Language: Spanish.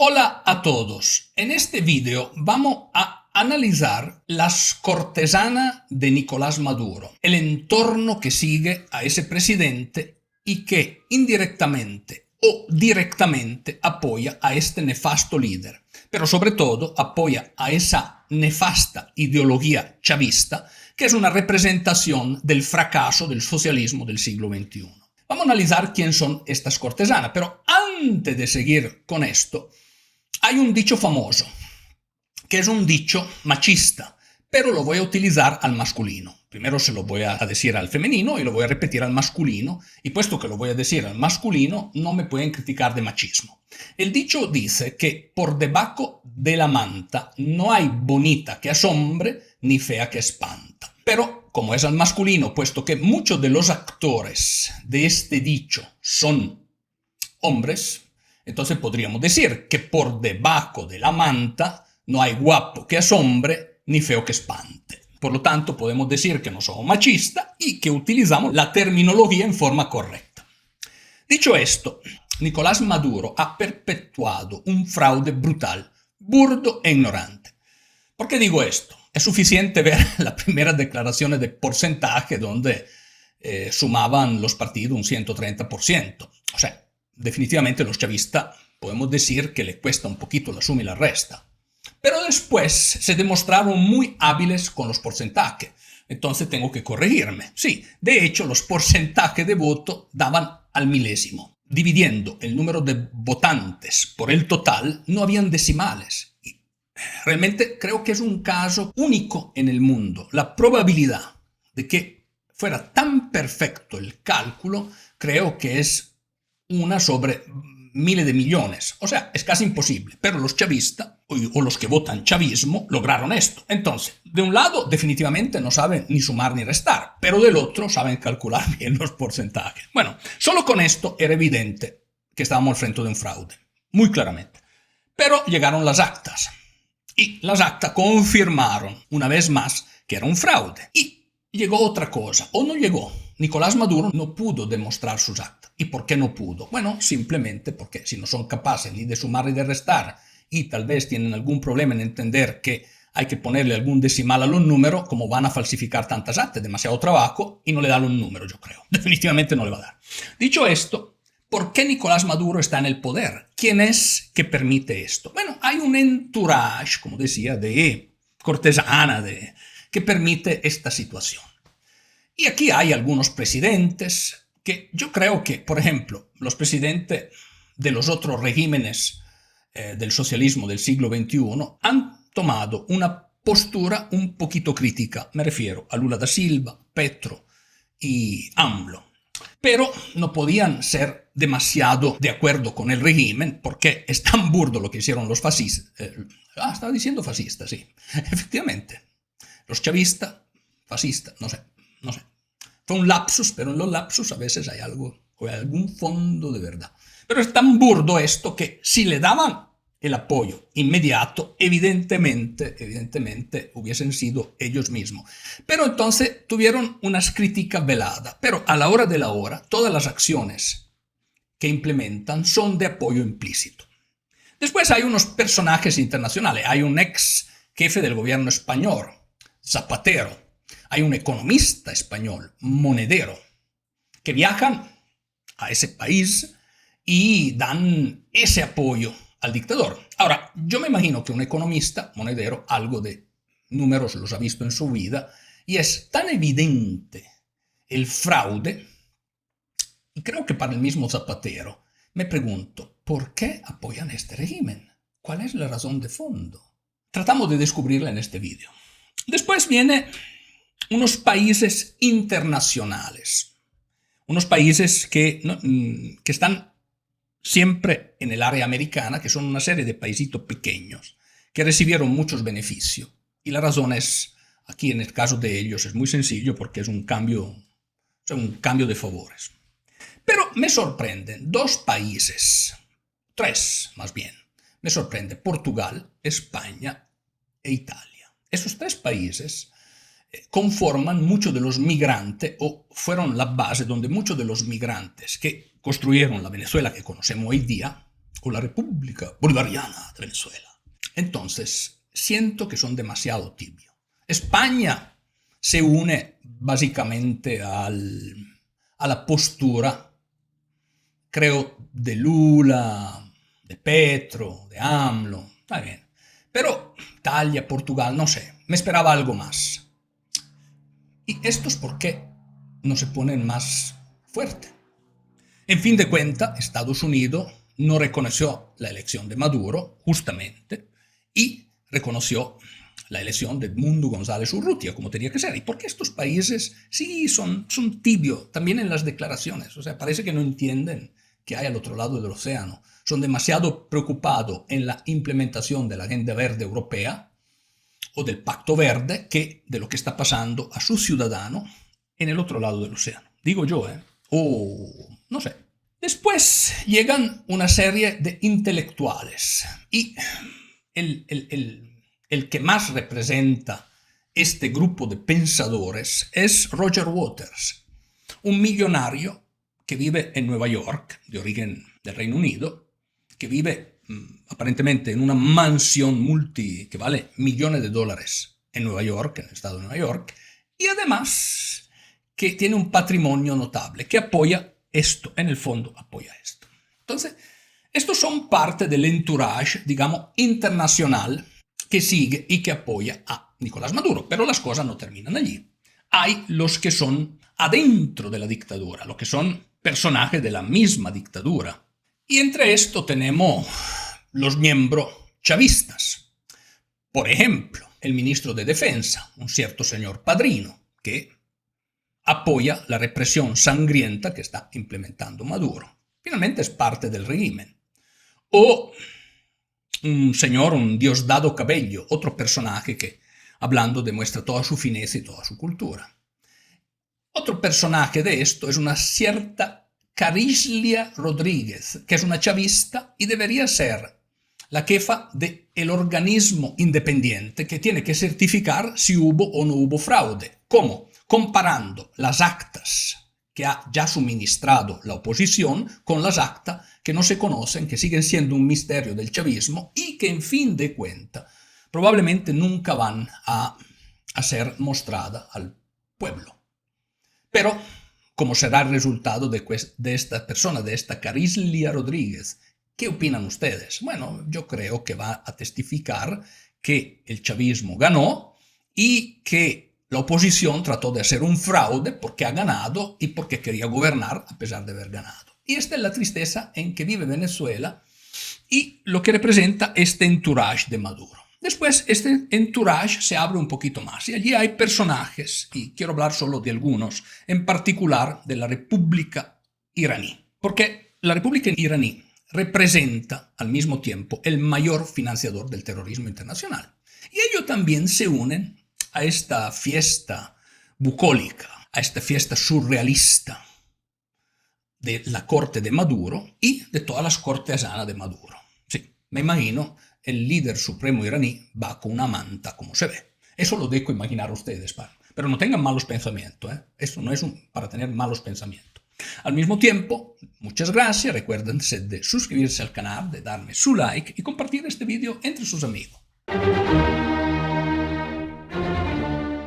Hola a todos. En este video vamos a analizar las cortesanas de Nicolás Maduro, el entorno que sigue a ese presidente y que indirectamente o directamente apoya a este nefasto líder, pero sobre todo apoya a esa nefasta ideología chavista que es una representación del fracaso del socialismo del siglo XXI. Vamos a analizar quién son estas cortesanas, pero antes de seguir con esto, hay un dicho famoso, que es un dicho machista, pero lo voy a utilizar al masculino. Primero se lo voy a decir al femenino y lo voy a repetir al masculino, y puesto que lo voy a decir al masculino, no me pueden criticar de machismo. El dicho dice que por debajo de la manta no hay bonita que asombre ni fea que espanta. Pero, como es al masculino, puesto que muchos de los actores de este dicho son hombres, entonces podríamos decir que por debajo de la manta no hay guapo que asombre ni feo que espante. Por lo tanto, podemos decir que no somos machistas y que utilizamos la terminología en forma correcta. Dicho esto, Nicolás Maduro ha perpetuado un fraude brutal, burdo e ignorante. ¿Por qué digo esto? Es suficiente ver las primeras declaraciones de porcentaje donde sumaban los partidos un 130%. O sea, definitivamente los chavistas podemos decir que le cuesta un poquito la suma y la resta. Pero después se demostraron muy hábiles con los porcentajes. Entonces tengo que corregirme. Sí, de hecho los porcentajes de voto daban al milésimo. Dividiendo el número de votantes por el total, no habían decimales. Y realmente creo que es un caso único en el mundo. La probabilidad de que fuera tan perfecto el cálculo, creo que es una sobre miles de millones. O sea, es casi imposible. Pero los chavistas, o los que votan chavismo, lograron esto. Entonces, de un lado, definitivamente no saben ni sumar ni restar, pero del otro saben calcular bien los porcentajes. Bueno, solo con esto era evidente que estábamos al frente de un fraude, muy claramente. Pero llegaron las actas. Y las actas confirmaron una vez más que era un fraude. Y llegó otra cosa, o no llegó. Nicolás Maduro no pudo demostrar sus actas. ¿Y por qué no pudo? Bueno, simplemente porque si no son capaces ni de sumar ni de restar y tal vez tienen algún problema en entender que hay que ponerle algún decimal a los números, como van a falsificar tantas actas, demasiado trabajo y no le dan los números, yo creo. Definitivamente no le va a dar. Dicho esto, ¿por qué Nicolás Maduro está en el poder? ¿Quién es que permite esto? Bueno, hay un entourage, como decía, de cortesana que permite esta situación. Y aquí hay algunos presidentes que yo creo que, por ejemplo, los presidentes de los otros regímenes del socialismo del siglo XXI han tomado una postura un poquito crítica. Me refiero a Lula da Silva, Petro y AMLO. Pero no podían ser demasiado de acuerdo con el régimen porque es tan burdo lo que hicieron los fascistas. Estaba diciendo fascista, sí. Efectivamente. Los chavistas, fascistas, no sé. Fue un lapsus, pero en los lapsus a veces hay algo, o hay algún fondo de verdad. Pero es tan burdo esto que si le daban el apoyo inmediato, evidentemente hubiesen sido ellos mismos. Pero entonces tuvieron unas críticas veladas. Pero a la hora de la hora, todas las acciones que implementan son de apoyo implícito. Después hay unos personajes internacionales. Hay un ex jefe del gobierno español, Zapatero. Hay un economista español, Monedero, que viajan a ese país y dan ese apoyo al dictador. Ahora, yo me imagino que un economista, Monedero, algo de números los ha visto en su vida, y es tan evidente el fraude, y creo que para el mismo Zapatero, me pregunto, ¿por qué apoyan este régimen? ¿Cuál es la razón de fondo? Tratamos de descubrirla en este vídeo. Después viene unos países internacionales, unos países que están siempre en el área americana, que son una serie de paisitos pequeños que recibieron muchos beneficios. Y la razón es, aquí en el caso de ellos, es muy sencillo porque es un cambio de favores. Pero me sorprenden dos países, tres más bien. Me sorprende Portugal, España e Italia. Esos tres países conforman muchos de los migrantes, o fueron la base donde muchos de los migrantes que construyeron la Venezuela que conocemos hoy día o la República Bolivariana de Venezuela. Entonces, siento que son demasiado tibios. España se une básicamente a la postura, creo, de Lula, de Petro, de AMLO, está bien. Pero Italia, Portugal, no sé, me esperaba algo más. ¿Y estos por qué no se ponen más fuerte? En fin de cuentas, Estados Unidos no reconoció la elección de Maduro, justamente, y reconoció la elección de Edmundo González Urrutia, como tenía que ser. ¿Y por qué estos países sí son tibios, también en las declaraciones? O sea, parece que no entienden que hay al otro lado del océano. Son demasiado preocupados en la implementación de la Agenda Verde Europea o del Pacto Verde que de lo que está pasando a sus ciudadanos en el otro lado del océano. Digo yo, o no sé. Después llegan una serie de intelectuales y el que más representa este grupo de pensadores es Roger Waters, un millonario que vive en Nueva York, de origen del Reino Unido, que vive aparentemente en una mansión que vale millones de dólares en Nueva York, en el estado de Nueva York, y además que tiene un patrimonio notable, que apoya esto, en el fondo apoya esto. Entonces, estos son parte del entourage, digamos, internacional que sigue y que apoya a Nicolás Maduro, pero las cosas no terminan allí. Hay los que son adentro de la dictadura, los que son personajes de la misma dictadura. Y entre esto tenemos los miembros chavistas. Por ejemplo, el ministro de Defensa, un cierto señor Padrino, que apoya la represión sangrienta que está implementando Maduro. Finalmente es parte del régimen. O un señor, un Diosdado Cabello, otro personaje que, hablando, demuestra toda su fineza y toda su cultura. Otro personaje de esto es una cierta Carislia Rodríguez, que es una chavista y debería ser la jefa del organismo independiente que tiene que certificar si hubo o no hubo fraude. ¿Cómo? Comparando las actas que ha ya suministrado la oposición con las actas que no se conocen, que siguen siendo un misterio del chavismo y que en fin de cuentas probablemente nunca van a ser mostradas al pueblo. Pero, ¿cómo será el resultado de esta persona, de esta Carislia Rodríguez? ¿Qué opinan ustedes? Bueno, yo creo que va a testificar que el chavismo ganó y que la oposición trató de hacer un fraude porque ha ganado y porque quería gobernar a pesar de haber ganado. Y esta es la tristeza en que vive Venezuela y lo que representa este entourage de Maduro. Después, este entourage se abre un poquito más y allí hay personajes, y quiero hablar solo de algunos, en particular de la República iraní. Porque la República iraní representa al mismo tiempo el mayor financiador del terrorismo internacional. Y ellos también se unen a esta fiesta bucólica, a esta fiesta surrealista de la corte de Maduro y de todas las cortesanas de Maduro. Sí, me imagino el líder supremo iraní va con una manta, como se ve. Eso lo dejo imaginar a ustedes, pero no tengan malos pensamientos. Eso no es para tener malos pensamientos. Al mismo tiempo, muchas gracias. Recuérdense de suscribirse al canal, de darme su like y compartir este video entre sus amigos.